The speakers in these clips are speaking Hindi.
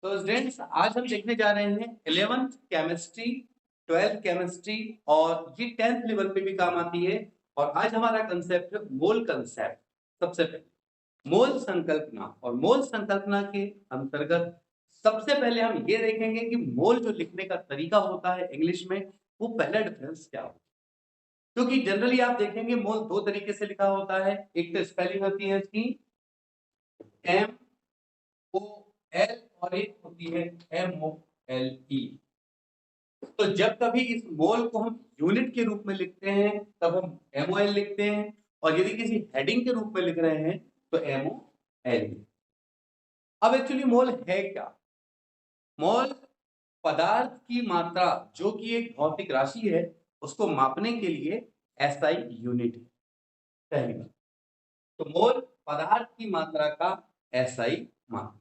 तो स्टूडेंट्स आज हम देखने जा रहे हैं 11th केमिस्ट्री, 12th केमिस्ट्री और ये 10th लेवल पे भी काम आती है। और आज हमारा कंसेप्ट है मोल कंसेप्ट। सबसे पहले मोल संकल्पना, और मोल संकल्पना के अंतर्गत सबसे पहले हम ये देखेंगे कि मोल जो लिखने का तरीका होता है इंग्लिश में, वो पहला डिफरेंस क्या होता है। क्योंकि जनरली आप देखेंगे मोल दो तरीके से लिखा होता है। एक तो स्पेलिंग होती है इसकी MOL और एक होती है MOLE। तो जब कभी इस मोल को हम यूनिट के रूप में लिखते हैं तब हम MOL लिखते हैं, और यदि किसी हेडिंग के रूप में लिख रहे हैं तो MOL। अब एक्चुअली मोल है क्या? मोल पदार्थ की मात्रा जो कि एक भौतिक राशि है उसको मापने के लिए SI यूनिट है। पहली बात तो मोल पदार्थ की मात्रा का SI मात्रा।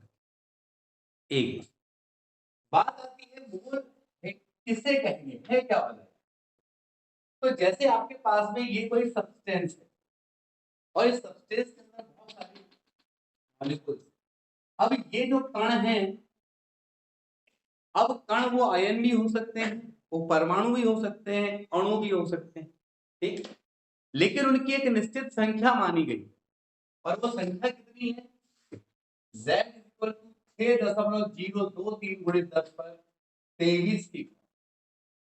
एक बात आती है मोल किसे कहेंगे, है क्या वाला? तो जैसे आपके पास में ये कोई सब्सटेंस है और इस सब्सटेंस के अंदर बहुत सारी मॉलिक्यूल्स। अब ये जो कण हैं, अब कण वो आयन भी हो सकते हैं, वो परमाणु भी हो सकते हैं, अणु भी हो सकते हैं, ठीक। लेकिन उनकी एक निश्चित संख्या मानी गई, और वो संख्या कितनी है? Z = 6.023 × 10⁻23 की।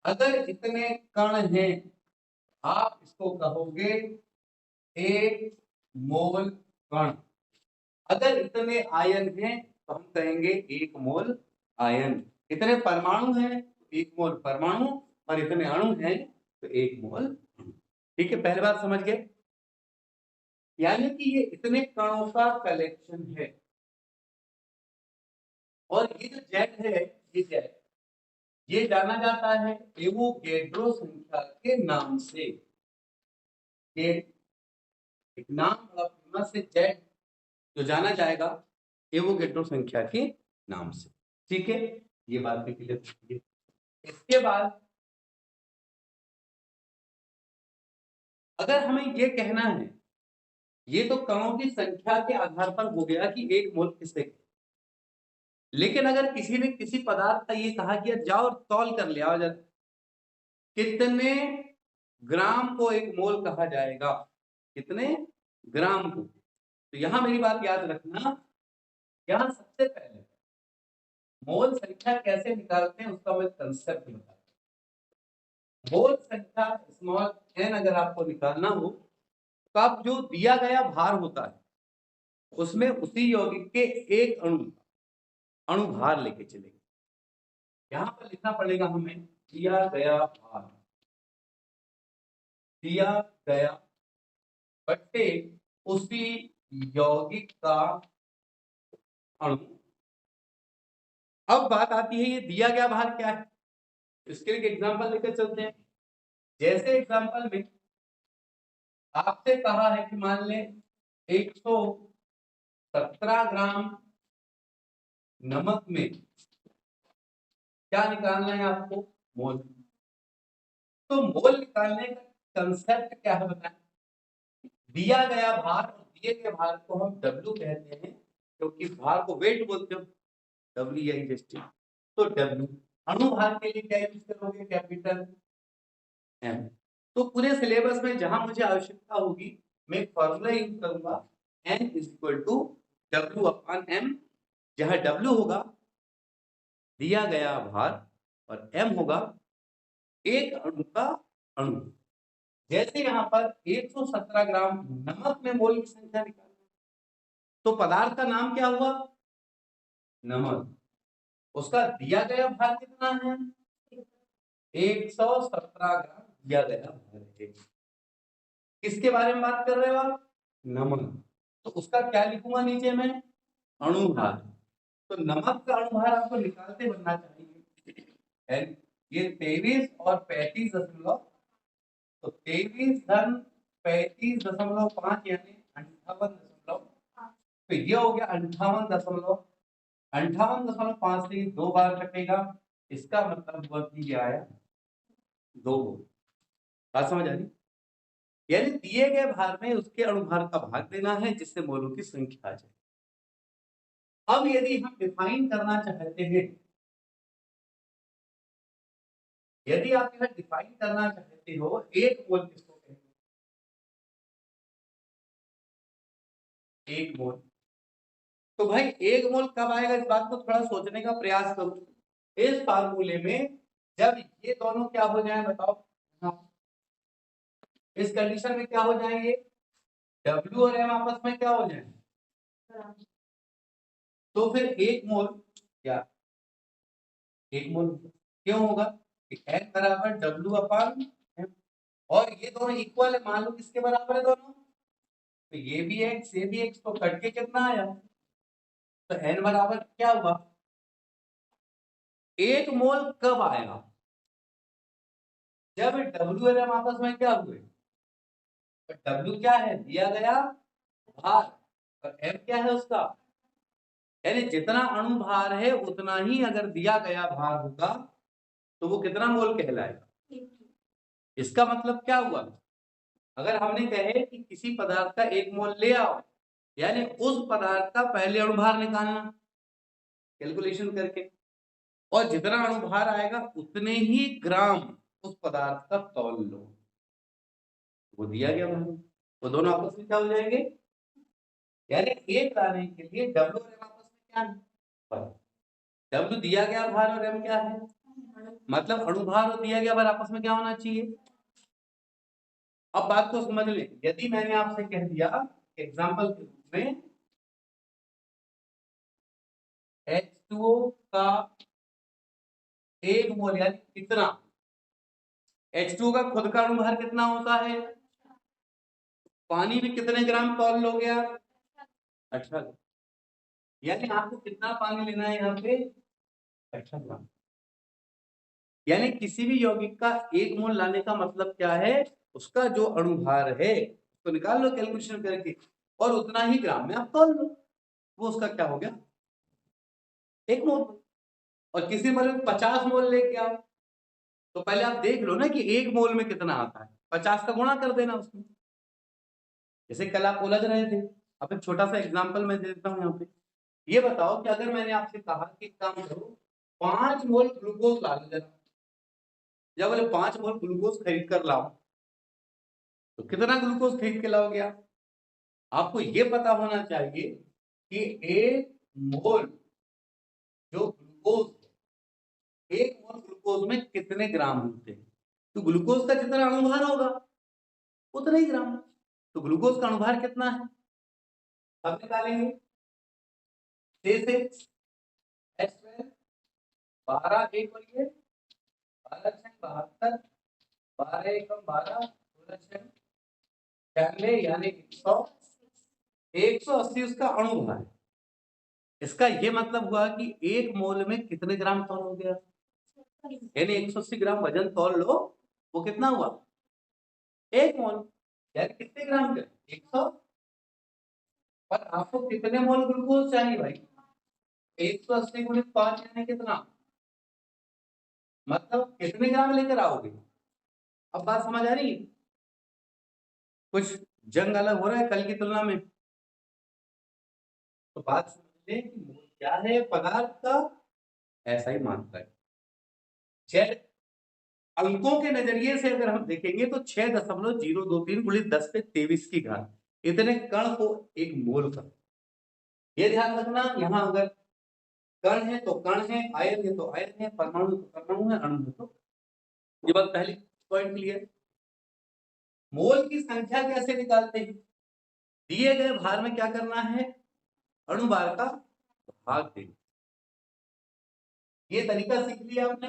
अगर इतने कण हैं, आप इसको कहोगे एक मोल कण। अगर इतने आयन हैं तो हम कहेंगे एक मोल आयन। इतने परमाणु हैं तो एक मोल परमाणु, और इतने अणु हैं तो एक मोल अणु। ठीक है, पहली बात समझ गए। यानी कि ये इतने कणों का कलेक्शन है, और ये जो जेड है, ये जेड ये जाना जाता है एवोगैड्रो संख्या के नाम से। ये एक नाम बड़ा फेमस है, जेड, जो जाना जाएगा एवोगैड्रो संख्या के नाम से। ठीक है, ये बात भी क्लियर है। इसके बाद अगर हमें ये कहना है, ये तो कणों की संख्या के आधार पर हो गया कि एक मोल किससे, लेकिन अगर किसी ने किसी पदार्थ का ये कहा कि जाओ और तौल कर ले आओ जरा, कितने ग्राम को एक मोल कहा जाएगा, कितने ग्राम को। तो यहां मेरी बात याद रखना, यहां सबसे पहले मोल संख्या कैसे निकालते हैं उसका मैं कंसेप्ट बताता हूं। मोल संख्या स्मॉल n अगर आपको निकालना हो तो आप जो दिया गया भार होता है उसमें उसी यौगिक के एक अणु भार लेके चलेंगे। यहां पर लिखना पड़ेगा हमें दिया गया भार, दिया गया बट्टे उसी यौगिक का अणु। अब बात आती है ये दिया गया भार क्या है, इसके लिए एग्जांपल लेकर चलते हैं। जैसे एग्जांपल में आपसे कहा है कि मान लें 117 ग्राम नमक में क्या निकालना है आपको, मोल। तो मोल निकालने का कंसेप्ट क्या है बताएं। दिया गया भार और दिए गए भार को हम W कहते हैं, क्योंकि भार को वेट बोलते हो, W या इंडस्ट्री। तो W अणु भार के लिए क्या यूज करोगे, कैपिटल M। तो पूरे सिलेबस में जहां मुझे आवश्यकता होगी मैं फॉर्मूला यूज करूंगा N = W/M, जहां W होगा दिया गया भार और M होगा एक अणु का अणु। जैसे यहां पर 117 ग्राम नमक में मोल की संख्या निकालना, तो पदार्थ का नाम क्या हुआ, नमक। उसका दिया गया भार कितना है, 117 ग्राम दिया गया भार है। किसके बारे में बात कर रहे हो आप, नमक। तो उसका क्या लिखूंगा नीचे में, अणु भार। तो नमक का अणु भार आपको निकालते बनना चाहिए। ये 23 और 35 तो 23 - 35.5 यानी 58 तो ये हो गया 58.5 से 2 बार कटेगा। इसका मतलब हुआ कि ये आया 2 मोल। बात समझ आ रही, यानी दिए गए भार में उसके अणुभार का भाग देना है जिससे मोलों की संख्या आ जाए। अब यदि हम डिफाइन करना चाहते हैं, यदि आप यह डिफाइन करना चाहते हो एक मोल किसको कहते हैं, एक मोल, तो भाई एक मोल कब आएगा, इस बात को थोड़ा सोचने का प्रयास करो। इस फार्मूले में जब ये दोनों क्या हो जाए बताओ, हाँ, इस कंडीशन में क्या हो जाएंगे, W और M आपस में क्या हो जाए, तो फिर एक मोल क्या, एक मोल क्यों होगा, N बराबर W अपान M, और ये दोनों इक्वल है, मान लो किसके बराबर है दोनों, तो ये भी x ये भी x, तो कट के कितना आया, तो N बराबर क्या हुआ, एक मोल कब आएगा, जब W और M आपस में क्या हुए, तो W क्या है दिया गया भार, और M क्या है उसका, यानी जितना अणु भार है उतना ही अगर दिया गया भार होगा तो वो कितना मोल कहलाएगा। इसका मतलब क्या हुआ, अगर हमने कहे कि किसी पदार्थ का एक मोल ले आओ, यानी उस पदार्थ का पहले अणुभार निकालना कैलकुलेशन करके, और जितना अणुभार आएगा उतने ही ग्राम उस पदार्थ का तौल लो, वो दिया गया भार, वो दोनों आपस में क्या हो जाएंगे, यानी एक लाने के लिए डब्ल्यू और एम आपस में क्या है, डब्ल्यू दिया गया भार और एम क्या है, मतलब अणुभार और दिया गया भार आपस में क्या होना चाहिए। अब बात को समझ ले, यदि मैंने आपसे कह दिया एग्जांपल के रूप में H2O का एक मोल यानी कितना, H2O का खुद का अणुभार कितना होता है, पानी में कितने ग्राम तौल लोगे आप, 18, यानी आपको कितना पानी लेना है यहाँ पे, 18 ग्राम, यानी किसी भी यौगिक का एक मोल लाने का मतलब क्या है, उसका जो अणुभार है उसको निकाल लो कैलकुलेशन करके, और उतना ही ग्राम में आप तौल लो, वो उसका क्या हो गया, एक मोल। और किसी मोल में 50 मोल लेके आओ, तो पहले आप देख लो ना कि एक मोल में कितना आता है, 50 का गुणा कर देना उसमें, जैसे कल आप उलझ रहे थे। अब एक छोटा सा एग्जांपल मैं दे देता हूँ यहाँ पे, ये बताओ कि अगर मैंने आपसे कहा कि काम करो 5 मोल ग्लूकोज ला लो जरा, जब बोले 5 मोल ग्लूकोज खरीद कर लाओ, तो कितना ग्लूकोज खरीद के लाओगे आप, आपको ये पता होना चाहिए कि एक मोल जो ग्लूकोज, एक मोल ग्लूकोज में कितने ग्राम होते हैं, तो ग्लूकोज का जितना अणुभार होगा उतना ही ग्राम, तो ग्लूकोज का अणुभार कितना है, अब निकालेंगे, 12 एक और ये 12 छह 72, 12 एकम 12, 16 छह 96, यानी 180 उसका अणुभार है। इसका ये मतलब हुआ कि एक मोल में कितने ग्राम तौल हो गया, यानी 180 ग्राम वजन तौल लो, वो कितना हुआ, एक मोल, यानी कितने ग्राम के 100, पर आपको कितने मोल ग्लूकोज चाहिए भाई, 180 गुणित 5 यानी कितना, मतलब कितने ग्राम लेकर आओगे। अब बात समझ आ रही है, कुछ जंग अलग हो रहा है कल की तुलना में, तो बात समझ लें कि मोल क्या है पदार्थ का, ऐसा ही मात्रा है। जेड अंकों के नजरिए से अगर हम देखेंगे तो 6.023 गुणित 10 पे 23 की घात, इतने कण को एक मोल का, ये ध्यान रखना, यहाँ अगर कण है तो कण है, आयन है तो आयन है, परमाणु तो परमाणु है, अणु है तो, ये बात पहली पॉइंट क्लियर। मोल की संख्या कैसे निकालते हैं, दिए गए भार में क्या करना है, अणुभार का भाग देना, ये तरीका सीख लिया आपने।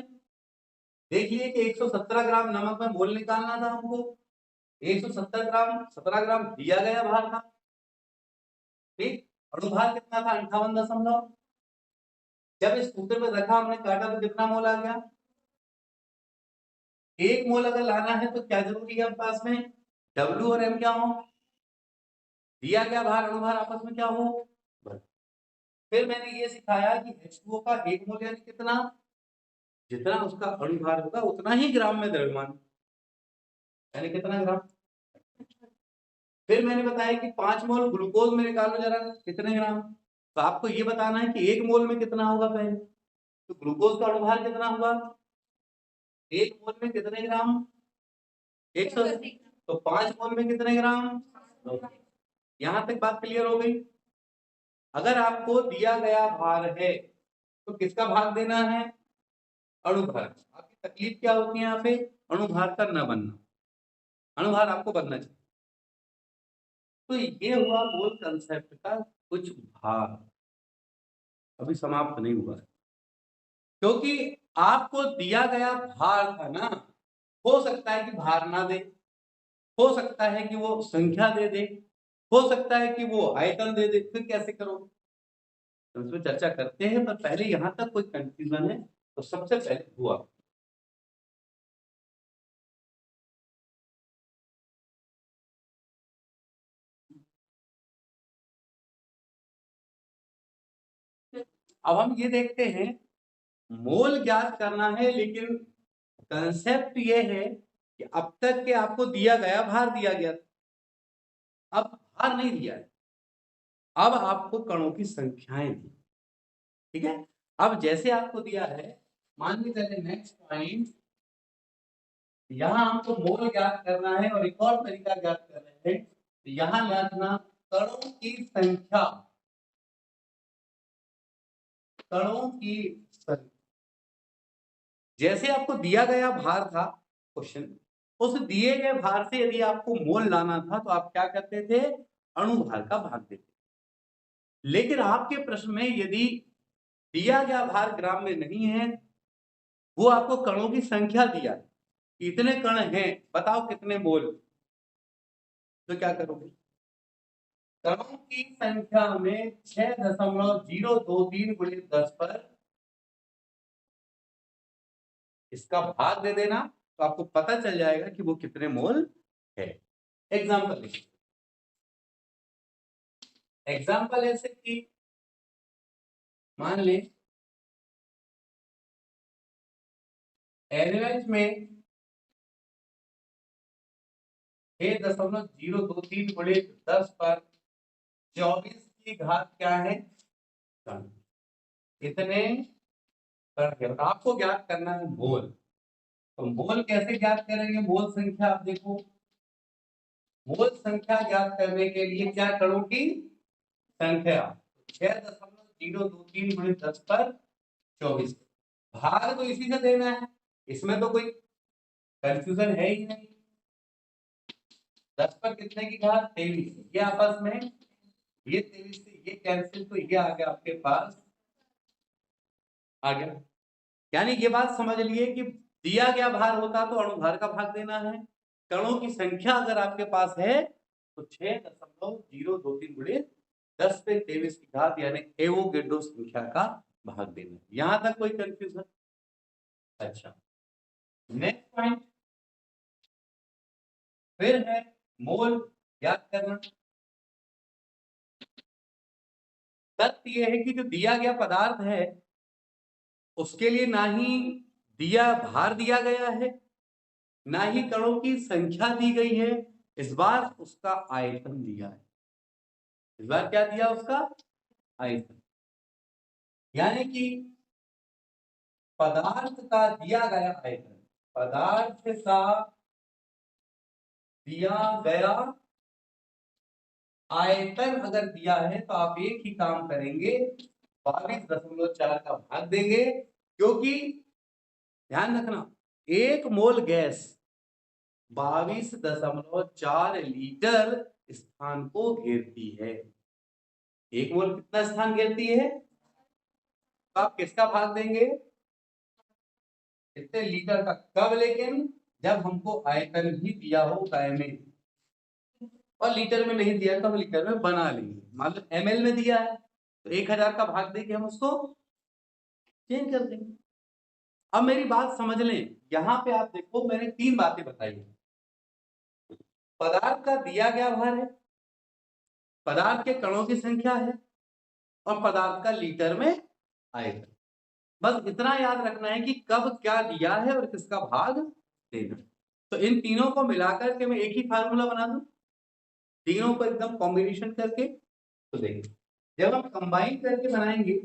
देख लिए कि 117 ग्राम नमक में मोल निकालना था हमको, 170 ग्राम 17 ग्राम दिया गया भार था, ठीक, अणुभार कितना था 58, जब इस सूत्र में रखा हमने काटा तो कितना मोल आ गया, एक मोल अगर लाना है तो क्या जरूरी है पास में, W और M क्या हो, दिया गया भार अणुभार आपस में क्या हो, फिर मैंने ये सिखाया कि H2O का एक मोल यानी कितना, जितना उसका अणुभार होगा उतना ही ग्राम में द्रव्यमान, यानी कितना ग्राम। फिर मैंने बताया कि 5 मोल ग्लूकोज में निकालो जरा कितने ग्राम, तो आपको ये बताना है कि 1 मोल में कितना होगा पहले। तो ग्लूकोज का अणुभार कितना हुआ, 1 मोल में कितने ग्राम, 100। तो 5 मोल में कितने ग्राम, यहां तक बात क्लियर हो गई। अगर आपको दिया गया भार है तो किसका भाग देना है, अणुभार। आपकी तकलीफ क्या होती है यहाँ पे, अणुभार का न बनना, अणुभार आपको बनना चाहिए। तो ये हुआ मोल कंसेप्ट का कुछ भाग, अभी समाप्त नहीं हुआ है, क्योंकि आपको दिया गया भार था ना, हो सकता है कि भार ना दे, हो सकता है कि वो संख्या दे दे, हो सकता है कि वो आयतन दे दे, फिर कैसे करोगे। तो इसमें चर्चा करते हैं, पर पहले यहां तक कोई कंफ्यूजन है तो सबसे पहले हुआ। अब हम ये देखते हैं, मोल ज्ञात करना है, लेकिन कंसेप्ट ये है कि अब तक के आपको दिया गया भार दिया गया, अब भार नहीं दिया है, अब आपको कणों की संख्याएं दी, ठीक है। अब जैसे आपको दिया है, मान के चले नेक्स्ट पॉइंट, यहां हमको मोल ज्ञात करना है और एक और तरीका ज्ञात कर रहे हैं, तो यहां लिखना कणों की संख्या, कणों की संख्या। जैसे आपको दिया गया भार था क्वेश्चन, उस दिए गए भार से यदि आपको मोल लाना था तो आप क्या करते थे, अणुभार का भाग देते। लेकिन आपके प्रश्न में यदि दिया गया भार ग्राम में नहीं है, वो आपको कणों की संख्या दिया है, इतने कण हैं, बताओ कितने मोल, तो क्या करोगे, कणों की संख्या में 6.023 गुणित 10 पर इसका भाग दे देना, तो आपको पता चल जाएगा कि वो कितने मोल है। एग्जाम्पल लिखिए, एग्जाम्पल ऐसे कि मान ले एवरेज में 6.023 गुणित 10 पर 24 की घात क्या है, कण। इतने कण है, और आपको ज्ञात करना है मोल। तो मोल कैसे ज्ञात करेंगे, मोल संख्या आप देखो, मोल संख्या ज्ञात करने के लिए क्या, कणों की संख्या 6.023 गुणित 10 पर 24, भाग तो इसी से देना है, इसमें तो कोई कंफ्यूजन है ही नहीं। 10 पर कितने की घात, 23, ये आपस में ये 23 से ये कैंसिल, तो ये आ गया आपके पास, आ गया। यानी ये बात समझ लिए कि दिया गया भार होता तो अणुभार का भाग देना है, कणों की संख्या अगर आपके पास है तो 6.023 गुणित 10 पे 23 की घात यानी एवोगेड्रो संख्या का भाग देना है। यहां तक कोई कंफ्यूजन, अच्छा। नेक्स्ट पॉइंट फिर है मोल याद करना। तथ्य यह है कि जो दिया गया पदार्थ है उसके लिए ना ही दिया भार दिया गया है, ना ही कणों की संख्या दी गई है, इस बार उसका आयतन दिया है। इस बार क्या दिया, उसका आयतन, यानी कि पदार्थ का दिया गया आयतन, पदार्थ का दिया गया आयतन अगर दिया है तो आप एक ही काम करेंगे, 22.4 का भाग देंगे, क्योंकि ध्यान रखना 1 मोल गैस 22.4 लीटर स्थान को घेरती है। 1 मोल कितना स्थान घेरती है, तो आप किसका भाग देंगे, इतने लीटर का, कब, लेकिन जब हमको आयतन भी दिया हो काय में, और लीटर में नहीं दिया तो हम लीटर में बना लेंगे। मान लो ml में दिया है तो 1000 का भाग देके हम उसको चेंज कर देंगे। अब मेरी बात समझ लें, यहां पे आप देखो मैंने 3 बातें बताई हैं, पदार्थ का दिया गया भार है, पदार्थ के कणों की संख्या है, और पदार्थ का लीटर में आयतन। बस इतना याद रखना है कि कब क्या दिया है और किसका भाग देना। तो इन तीनों को मिलाकर के मैं एक ही फार्मूला बना दूं, तीनों को एकदम कॉम्बिनेशन करके, तो देखिए जब हम कंबाइन करके बनाएंगे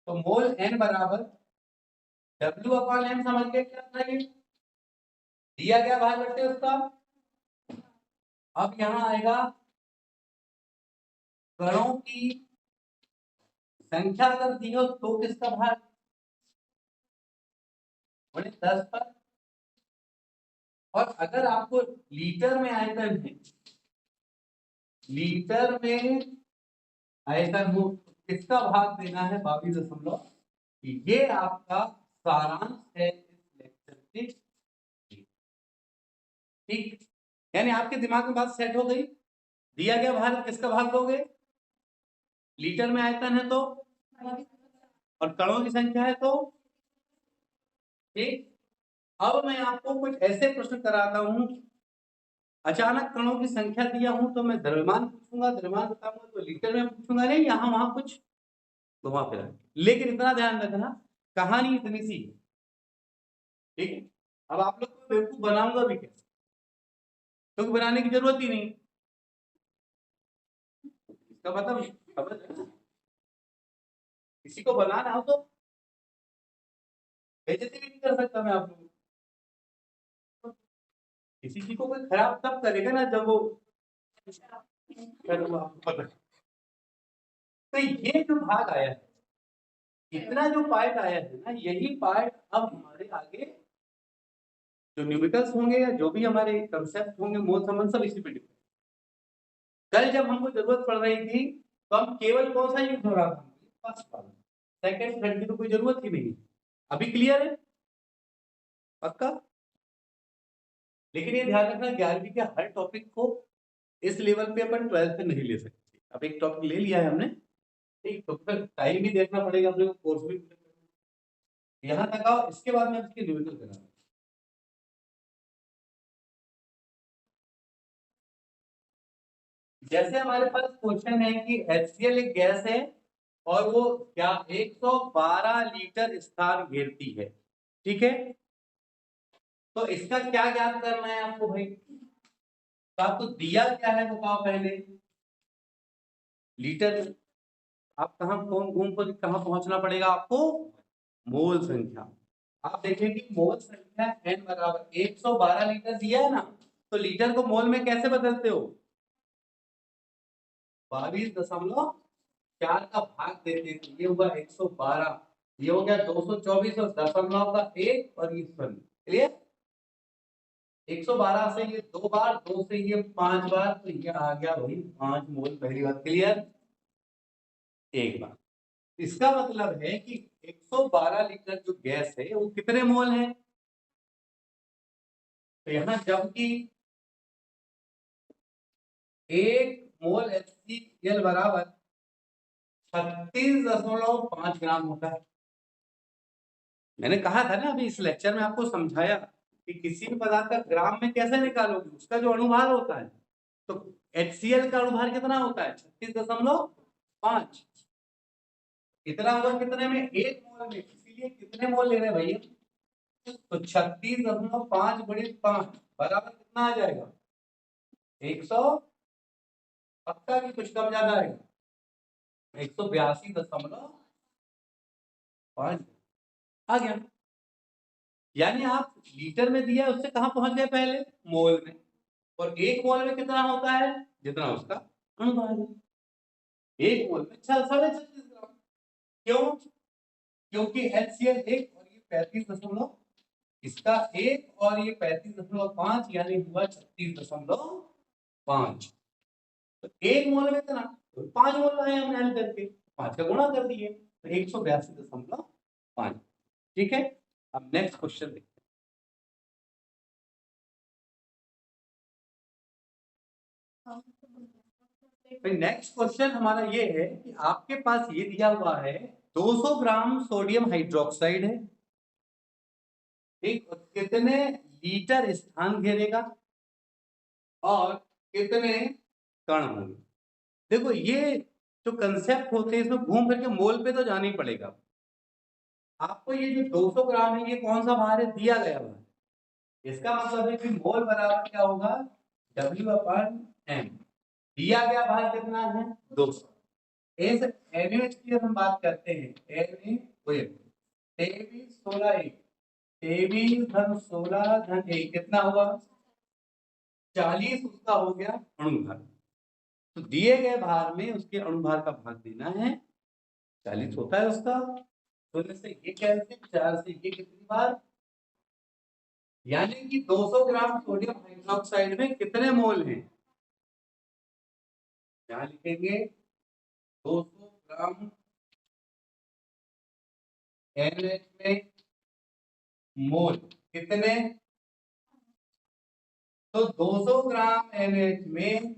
तो मोल n बराबर W/m समझ गए क्या था ये, दिया गया भाग बटे उसका। अब यहां आएगा कणों की संख्या अगर दी हो तो किसका भाग, 10 पर। और अगर आपको लीटर में आयतन है, लीटर में आयतन हो तो किसका भाग देना है, 22.। ये आपका सारांश है इस लेक्चर के। ठीक, यानी आपके दिमाग में बात सेट हो गई। दिया गया भाग किसका भाग दोगे, लीटर में आयतन है तो, और कणों की संख्या है तो। ठीक, अब मैं आपको कुछ ऐसे प्रश्न कराता हूं, अचानक कणों की संख्या दिया हूं तो मैं द्रव्यमान पूछूंगा, द्रव्यमान बताऊंगा तो लीटर में पूछूंगा नहीं, यहां वहां कुछ घुमा फिरा। लेकिन इतना ध्यान रखना, कहानी इतनी सी है। ठीक है, अब आप लोग को बेवकूफ बनाऊंगा भी कैसे, क्योंकि बनाने की जरूरत ही नहीं, इसका मतलब समझ है ना? किसी को बनाना हो तो बेइज्जती भी नहीं कर सकता मैं आप लोगों को। किसी चीज को कोई खराब तब करेगा ना जब वो आपको पता। तो ये जो भाग आया है, इतना जो पार्ट आया है ना, यही पार्ट अब हमारे आगे जो न्यूमेरिकल्स होंगे या जो भी हमारे कंसेप्ट होंगे, मोल संबंध, सब इसी पे डिपेंड। कल जब हमको जरूरत पड़ रही थी तो हम केवल कौन सा यूज हो रहा था, फर्स्ट वाला, सेकंड थर्ड की तो कोई जरूरत ही नहीं। अभी क्लियर है पक्का। लेकिन ये ध्यान रखना, 11वीं के हर टॉपिक को इस लेवल पे अपन 12th में नहीं ले सकते। अब एक टॉपिक ले लिया है हमने, ठीक, तो फिर टाइम भी देखना पड़ेगा अपने को, कोर्स भी यहाँ तक आओ, इसके बाद में इसकी न्यूमेरिकल करा। जैसे हमारे पास क्वेश्चन है कि HCl एक गैस है और वो क्या 112 लीटर स्थान घेरती है, ठीक है। तो इसका क्या ज्ञात करना है आपको भाई, तो आपको दिया क्या है बताओ पहले, लीटर। आप कहां घूम घूम कर कहां पहुंचना पड़ेगा आपको, मोल संख्या। आप देखेंगे मोल संख्या n बराबर 112 लीटर दिया है ना, तो लीटर को मोल में कैसे बदलते हो, 22.4 का भाग देते हैं, ये हुआ 112, ये हो गया 224 और दशमलव का 1 और ये शून्य। क्लियर, 112 से ये 2 बार, 2 से ये 5 बार, तो ये आ गया भाई 5 मोल, पहली बात क्लियर। एक बार इसका मतलब है कि 112 लीटर जो गैस है वो कितने मोल है, तो यहां जबकि 1 मोल HCl बराबर 36.5 ग्राम होता है। मैंने कहा था ना अभी इस लेक्चर में, आपको समझाया कि किसी भी पदार्थ का ग्राम में कैसे निकालोगे, उसका जो अणुभार होता है, तो HCl का अणुभार कितना होता है, 36.5। इतना होगा कितने में, 1 मोल में, इसीलिए कितने मोल ले रहे हैं भैया, तो 36.5 गुणित 5 बराबर कितना आ जाएगा, 100, पक्का कि कुछ कम ज्यादा आएगा, 182.5 आ गया। यानी आप लीटर में दिया उससे कहां पहुंच गए पहले, मोल में। और 1 मोल में कितना होता है, जितना उसका अणुभार है। 1 मोल में 36.5 ग्राम। क्यों, क्योंकि HCl 1 और ये 35 इसका 1 और ये 35.5 यानी हुआ 36.5। तो 1 मोल में इतना, तो 5 मोल लाए हमने हल करके, 5 का गुणा कर दिए, तो 182.5। ठीक है, अब नेक्स्ट क्वेश्चन देखते हैं। नेक्स्ट क्वेश्चन हमारा ये है कि आपके पास ये दिया हुआ है 200 ग्राम सोडियम हाइड्रोक्साइड है, ठीक, और कितने लीटर स्थान घेरेगा और कितने कण होंगे। देखो ये जो कंसेप्ट होते हैं इसमें घूम फिर के मोल पे तो जाना ही पड़ेगा आपको। ये जो 200 ग्राम है ये कौन सा भार है, दिया गया भार, इसका मतलब है कि मोल बराबर क्या होगा, W/m। दिया गया भार कितना है, 200। इस NaOH की हम बात करते हैं, NaOH 23 16 1 23 धन 16 धन 1 कितना हुआ 40 उसका हो गया अणुभार। तो दिए गए भार में उसके अणुभार का भाग देना है, 40 होता है उसका, तो से ये कैल्शियम 4 से ये कितनी बार, यानी कि 200 ग्राम सोडियम हाइड्रोक्साइड में कितने मोल हैं, क्या लिखेंगे 200 ग्राम NaOH में मोल कितने, तो 200 ग्राम NaOH में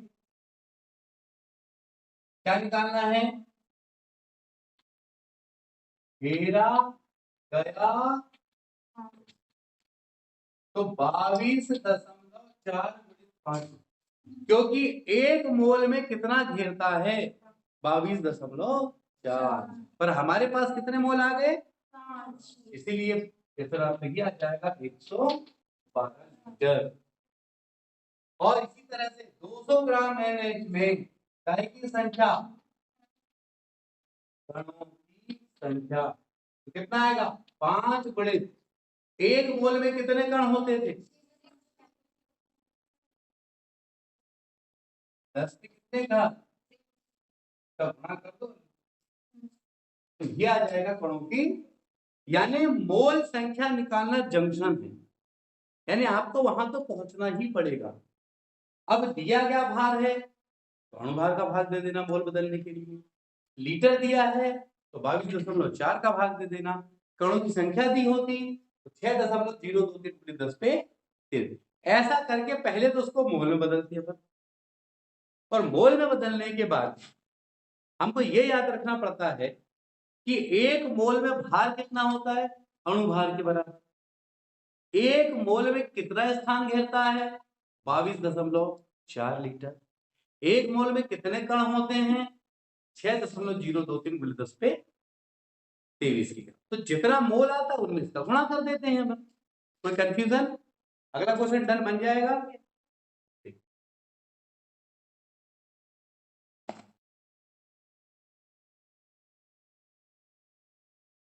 क्या निकालना है, घेरा गया तो 22.4 क्योंकि एक मोल में कितना घेरता है 22.4, पर हमारे पास कितने मोल आ गए 5, इसीलिए फिर आप देखिए आ जाएगा 112 लीटर। और इसी तरह से 200 ग्राम NaOH में डाई की संख्या, कणों की संख्या तो कितना आएगा 5 गुणे एक मोल में कितने कण होते थे 10 के कितने का, तब गुणा कर दो तो ये आ जाएगा कणों की, यानी मोल संख्या निकालना जंक्शन है, यानी आपको वहां तो पहुंचना ही पड़ेगा। अब दिया गया भार है तो अणुभार का भाग दे देना मोल बदलने के लिए, लीटर दिया है तो 22.4 का भाग दे देना, कणों की संख्या दी होती तो 6.023 10 पे 3, ऐसा करके पहले तो उसको मोल में बदल दिया, और मोल में बदलने के बाद हमको ये याद रखना पड़ता है कि एक मोल में भार कितना होता है अणुभार के बराबर, एक मोल में कितना स्थान घेरता है 22.4 लीटर, एक मोल में कितने कण होते हैं 6.023 10 पे 23 की, तो जितना मोल आता है उनमें इसका गुणा कर देते हैं। कोई कंफ्यूजन, अगला क्वेश्चन डन बन जाएगा।